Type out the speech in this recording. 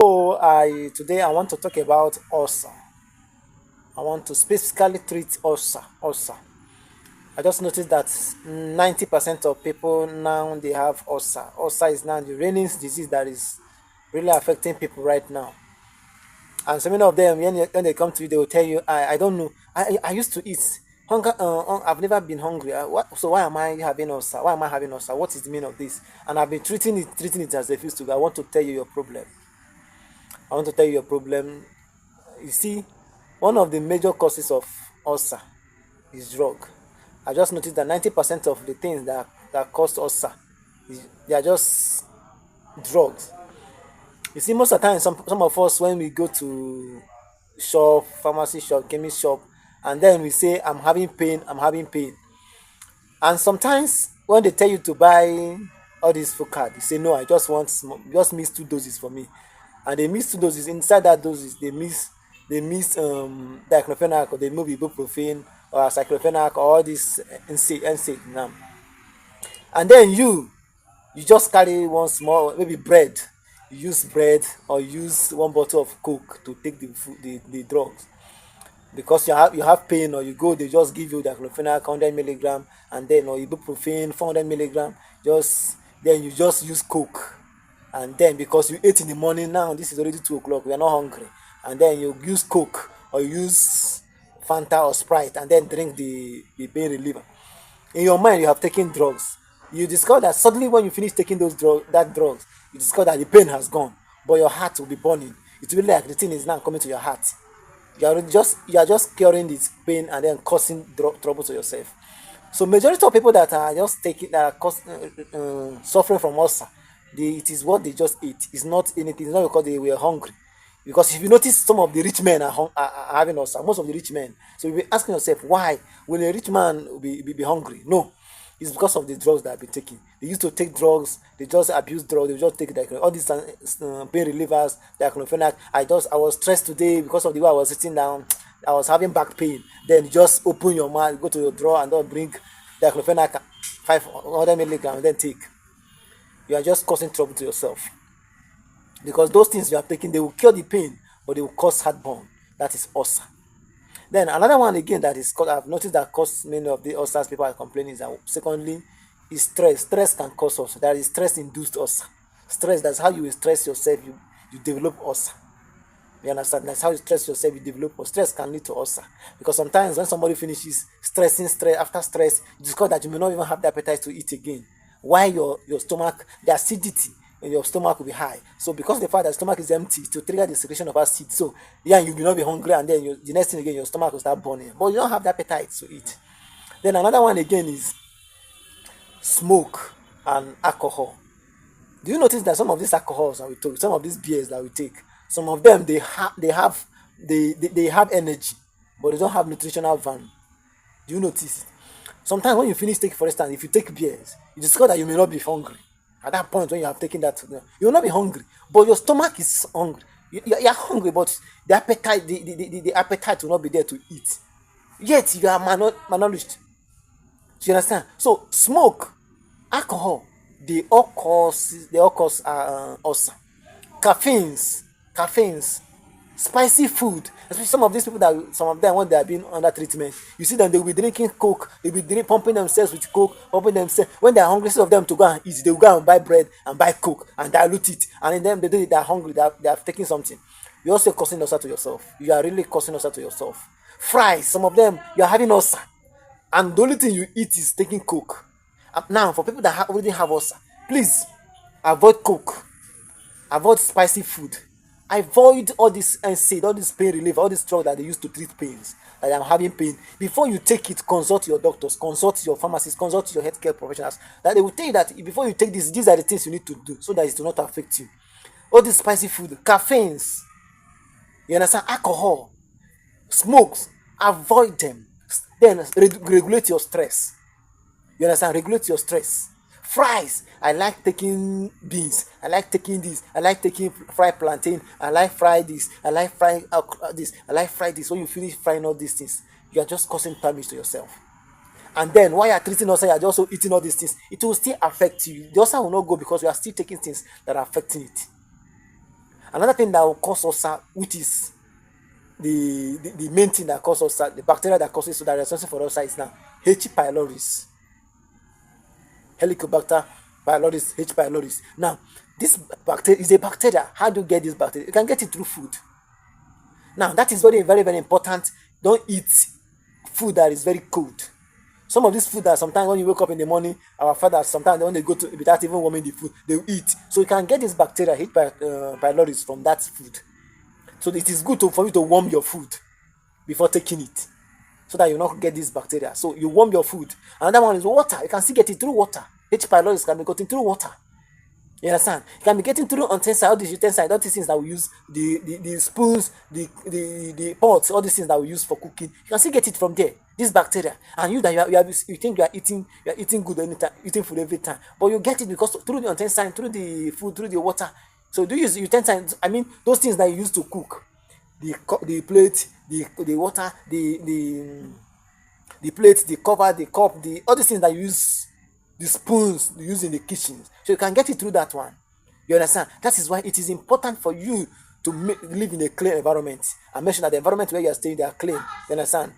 So today I want to talk about ulcer. I want to specifically treat ulcer. I just noticed that 90% of people now they have ulcer. Ulcer is now the reigning disease that is really affecting people right now. And so many of them, when they come to you, they will tell you, I don't know. I used to eat. Hunger, I've never been hungry. So why am I having ulcer? Why am I having ulcer? What is the meaning of this? And I've been treating it as a refuse to go. I want to tell you your problem. I want to tell you your problem. You see, one of the major causes of ulcer is drug. I just noticed that 90% of the things that cause ulcer they are just drugs. You see, most of the time, some of us, when we go to shop, pharmacy shop, chemist shop, and then we say, I'm having pain. And sometimes when they tell you to buy all these food card, you say, no, I just want just mix two doses for me. And they mix two doses. Inside that doses, they mix diclofenac, or they move ibuprofen or cyclophenac or all this NSAID now. And then you just carry one small, maybe bread. You use bread or use one bottle of coke to take the food, the drugs, because you have pain, or you go, they just give you diclofenac 100 milligram, and then or ibuprofen 400 milligram. Just then you just use coke, and then because you ate in the morning, now this is already 2 o'clock, we are not hungry, and then you use coke or use Fanta or Sprite, and then drink the pain reliever. In your mind, you have taken drugs. You discover that suddenly when you finish taking that drugs, you discover that the pain has gone, but your heart will be burning. It will be like the thing is now coming to your heart. You are just curing this pain and then causing trouble to yourself. So majority of people that are just taking that are suffering from ulcer, it is what they just eat. It's not anything. It's not because they were hungry. Because if you notice, some of the rich men are having ulcer. Most of the rich men. So you'll be asking yourself, why will a rich man be hungry? No, it's because of the drugs that I've been taking. They used to take drugs, they just abuse drugs, they just take like all these pain relievers, diclofenac. I was stressed today because of the way I was sitting down. I was having back pain. Then you just open your mouth, go to your drawer, and then bring diclofenac 500 milligrams, then take. You are just causing trouble to yourself, because those things you are taking, they will cure the pain, but they will cause heartburn. That is ulcer. Then another one again that is called, I've noticed that cause many of the ulcers people are complaining, is that secondly is stress. Stress can cause ulcer. That is stress induced ulcer. Stress, that's how you will stress yourself, you develop ulcer. You understand? That's how you stress yourself, you develop ulcer. Stress can lead to ulcer. Because sometimes when somebody finishes stress after stress, you discover that you may not even have the appetite to eat again. Why your stomach, the acidity in your stomach will be high. So because the fact that stomach is empty, to trigger the secretion of acid. So yeah, you will not be hungry, and then the next thing again, your stomach will start burning. But you don't have the appetite to eat. Then another one again is smoke and alcohol. Do you notice that some of these alcohols that we take, some of these beers that we take, some of them they have energy, but they don't have nutritional value. Do you notice? Sometimes when you finish taking, for instance, if you take beers, you discover that you may not be hungry. At that point, when you have taken that, you will not be hungry, but your stomach is hungry. You are hungry, but the appetite will not be there to eat. Yet you are malnourished. Do you understand? So smoke, alcohol, they all cause ulcer. Caffeines, spicy food, especially some of these people, that some of them, when they are being under treatment, you see them, they will be drinking coke, they will be pumping themselves with coke, pumping themselves. When they are hungry, instead of them to go and eat, they will go and buy bread and buy coke and dilute it, and then they do it, they are hungry, they are taking something. You also causing ulcer to yourself. You are really causing ulcer to yourself. Fries, some of them, you are having ulcer, and the only thing you eat is taking coke. Now, for people that already have ulcer, please avoid coke, avoid spicy food, avoid all this NSAID, all this pain relief, all this drug that they use to treat pains. That I'm having pain. Before you take it, consult your doctors, consult your pharmacists, consult your healthcare professionals. That they will tell you that before you take this, these are the things you need to do so that it will not affect you. All this spicy food, caffeines, you understand, alcohol, smokes, avoid them. Then regulate your stress. You understand? Regulate your stress. Fries. I like taking beans. I like taking this. I like taking fried plantain. I like fry this. I like frying this. I like fry this. When you finish frying all these things, you are just causing damage to yourself. And then while you are treating ulcer, you are also eating all these things. It will still affect you. The ulcer will not go because you are still taking things that are affecting it. Another thing that will cause ulcer, which is the main thing that causes ulcer, the bacteria that causes so that responsible for ulcer is now H. pylori, Helicobacter pylori, H. pylori. Now, this bacteria is a bacteria. How do you get this bacteria? You can get it through food. Now, that is very, very, very important. Don't eat food that is very cold. Some of this food that sometimes when you wake up in the morning, our fathers sometimes when they go to without even warming the food, they will eat. So you can get this bacteria, H. pylori, from that food. So it is good for you to warm your food before taking it, so that you not get this bacteria. So you warm your food. Another one is water. You can still get it through water. H. pylori can be gotten through water. You understand? You can be getting through utensils, all these utensils, all these things that we use, the spoons, the pots, all these things that we use for cooking. You can still get it from there. This bacteria, and you that you think you are eating good anytime, eating food every time, but you get it because through the utensil, through the food, through the water. So do you use utensils? I mean, those things that you use to cook, the plate, the water, the plate, the cover, the cup, the all these things that you use, the spoons you use in the kitchen. So you can get it through that one. You understand? That is why it is important for you to live in a clean environment and make sure that the environment where you are staying they are clean. You understand?